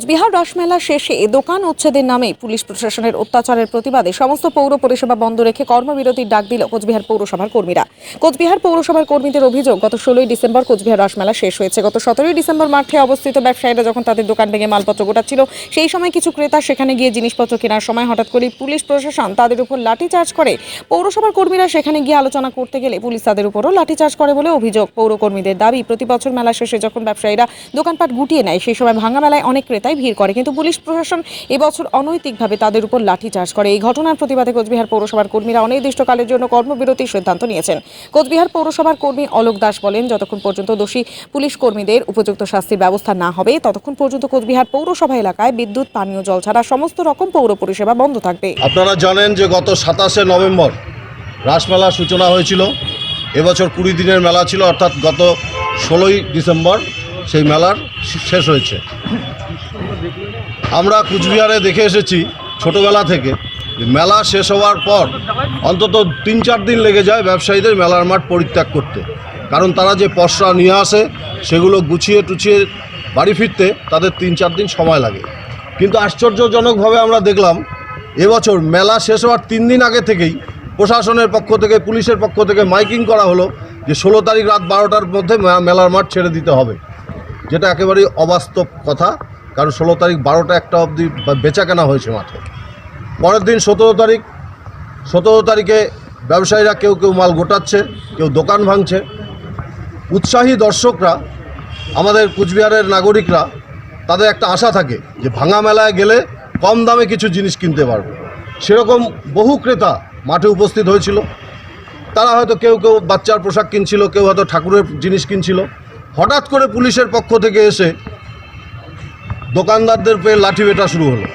কোচবিহার রাসমেলা শেষে দোকান উচ্ছেদের নামে পুলিশ প্রশাসনের অত্যাচারের প্রতিবাদে সমস্ত পৌর পরিষেবা বন্ধ রেখে কর্মবিরতির ডাক দিল কোচবিহার পৌরসভার কর্মীরা। কোচবিহার পৌরসভার কর্মীদের অভিযোগ, গত 16ই ডিসেম্বর কোচবিহার রাসমেলা শেষ হয়েছে। গত 17ই ডিসেম্বর মাঠে অবস্থিত ব্যবসায়ীরা যখন তাদের দোকান ভেঙে মালপত্র গোটাচ্ছিল, সেই সময় কিছু ক্রেতা সেখানে গিয়ে জিনিসপত্র কেনার সময় হঠাৎ করে পুলিশ প্রশাসন তাদের উপর লাঠিচার্জ করে। পৌরসভার কর্মীরা সেখানে গিয়ে আলোচনা করতে গেলে পুলিশ তাদের উপরও লাঠিচার্জ করে বলে অভিযোগ। পৌরকর্মীদের দাবি, প্রতি বছর মেলা শেষে যখন ব্যবসায়ীরা দোকানপাট গুটিয়ে নেয়, সেই সময় ভাঙা মেলায় অনেক ক্রেতাই ভিড় করে, কিন্তু পুলিশ প্রশাসন এবছর অনৈতিকভাবে তাদের উপর লাঠিচার্জ করে। এই ঘটনার প্রতিবাদে কোচবিহার পৌরসভার কর্মীরা অনির্দিষ্টকালের জন্য কর্মবিরতির সিদ্ধান্ত নিয়েছেন। কোচবিহার পৌরসভার কর্মী অলোক দাস বলেন, যতক্ষণ পর্যন্ত দোষী পুলিশ কর্মীদের উপযুক্ত শাস্তির ব্যবস্থা না হবে, ততক্ষণ পর্যন্ত কোচবিহার পৌরসভা এলাকায় বিদ্যুৎ, পানীয় জল ছাড়া সমস্ত রকম পৌর পরিষেবা বন্ধ থাকবে। আপনারা জানেন যে গত 27শে নভেম্বর রাসমেলার সূচনা হয়েছিল। এবছর 20 দিনের মেলা ছিল, অর্থাৎ গত 16ই ডিসেম্বর সেই মেলার শেষ হয়েছে। আমরা কুচবিহারে দেখে এসেছি ছোটোবেলা থেকে, মেলা শেষ হওয়ার পর অন্তত 3-4 দিন লেগে যায় ব্যবসায়ীদের মেলার মাঠ পরিত্যাগ করতে, কারণ তারা যে পসরা নিয়ে আসে সেগুলো গুছিয়ে টুছিয়ে বাড়ি ফিরতে তাদের 3-4 দিন সময় লাগে। কিন্তু আশ্চর্যজনকভাবে আমরা দেখলাম এবছর মেলা শেষ হওয়ার 3 দিন আগে থেকেই প্রশাসনের পক্ষ থেকে, পুলিশের পক্ষ থেকে মাইকিং করা হলো যে 16 তারিখ রাত 12টার মধ্যে মেলার মাঠ ছেড়ে দিতে হবে, যেটা একেবারেই অবাস্তব কথা। কারণ 16 তারিখ 12টা-1টা অবধি বেচা কেনা হয়েছে মাঠে। পরের দিন 17 তারিখে ব্যবসায়ীরা কেউ মাল গোটাচ্ছে, কেউ দোকান ভাঙছে। উৎসাহী দর্শকরা, আমাদের কুচবিহারের নাগরিকরা, তাদের একটা আশা থাকে যে ভাঙা মেলায় গেলে কম দামে কিছু জিনিস কিনতে পারবে। সেরকম বহু ক্রেতা মাঠে উপস্থিত হয়েছিল। তারা হয়তো কেউ বাচ্চার পোশাক কিনছিল, কেউ হয়তো ঠাকুরের জিনিস কিনছিল। হঠাৎ করে পুলিশের পক্ষ থেকে এসে দোকানদারদের উপরে লাঠি পেটা শুরু হলো,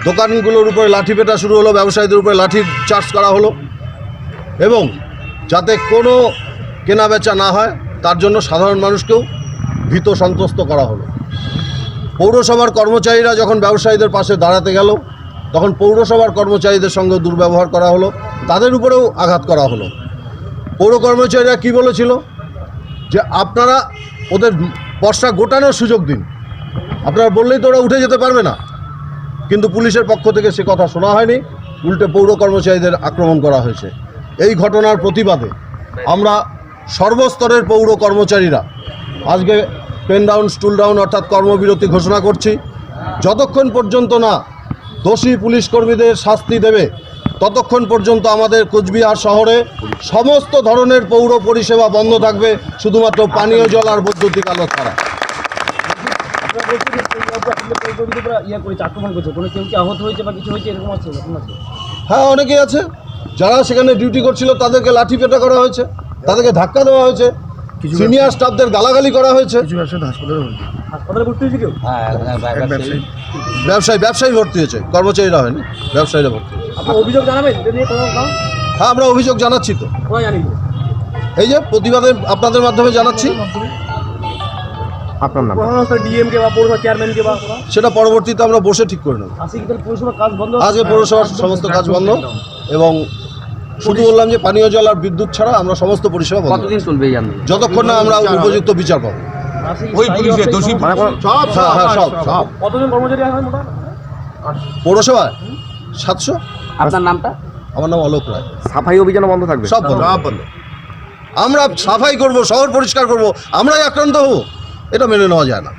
দোকানগুলোর উপরে লাঠি পেটা শুরু হলো, ব্যবসায়ীদের উপরে লাঠি চার্জ করা হলো, এবং যাতে কোনো কেনা বেচা না হয় তার জন্য সাধারণ মানুষকেও ভীত সন্ত্রস্ত করা হলো। পৌরসভার কর্মচারীরা যখন ব্যবসায়ীদের পাশে দাঁড়াতে গেল, তখন পৌরসভার কর্মচারীদের সঙ্গে দুর্ব্যবহার করা হলো, তাদের উপরেও আঘাত করা হলো। পৌর কর্মচারীরা কি বলেছিল যে আপনারা ওদের পসরা গোটানোর সুযোগ দিন, আপনারা বললেই তো ওরা উঠে যেতে পারবে না। কিন্তু পুলিশের পক্ষ থেকে সে কথা শোনা হয়নি, উল্টে পৌর কর্মচারীদের আক্রমণ করা হয়েছে। এই ঘটনার প্রতিবাদে আমরা সর্বস্তরের পৌর কর্মচারীরা আজকে পেন ডাউন, স্টুল ডাউন অর্থাৎ কর্মবিরতি ঘোষণা করছি। যতক্ষণ পর্যন্ত না দোষী পুলিশ কর্মীদের শাস্তি দেবে, ততক্ষণ পর্যন্ত আমাদের কোচবিহার শহরে সমস্ত ধরনের পৌর পরিষেবা বন্ধ থাকবে, শুধুমাত্র পানীয় জল আর বৈদ্যুতিক আলো ছাড়া। হ্যাঁ, অনেকেই আছে যারা সেখানে ডিউটি করছিল, তাদেরকে লাঠি পেটা করা হয়েছে, তাদেরকে ধাক্কা দেওয়া হয়েছে, সিনিয়র স্টাফদের গালাগালি করা হয়েছে। ব্যবসায়ী ভর্তি হয়েছে, কর্মচারীরা হয়নি, ব্যবসায়ীরা ভর্তি হয়েছে। হ্যাঁ, আমরা অভিযোগ জানাচ্ছি তো, এই যে প্রতিবাদে আপনাদের মাধ্যমে জানাচ্ছি। আপনার নাম? সেটা পরবর্তীতে আমরা বসে ঠিক করে নেব। আজকে পৌরসভার সমস্ত কাজ বন্ধ, এবং শুধু বললাম যে পানীয় জল আর বিদ্যুৎ ছাড়া আমরা সমস্ত পরিষেবা বন্ধ। কতদিন চলবে? যতক্ষণ না আমরা উপযুক্ত বিচার পাবো। পৌরসভায় 700। আপনার নামটা? আমার নাম অলোক রায়। সাফাই অভিযান বন্ধ থাকবে? সব বন্ধ। আমরা সাফাই করব, শহর পরিষ্কার করব, আমরাই আক্রান্ত হব, এটা মেনে নেওয়া যায় না।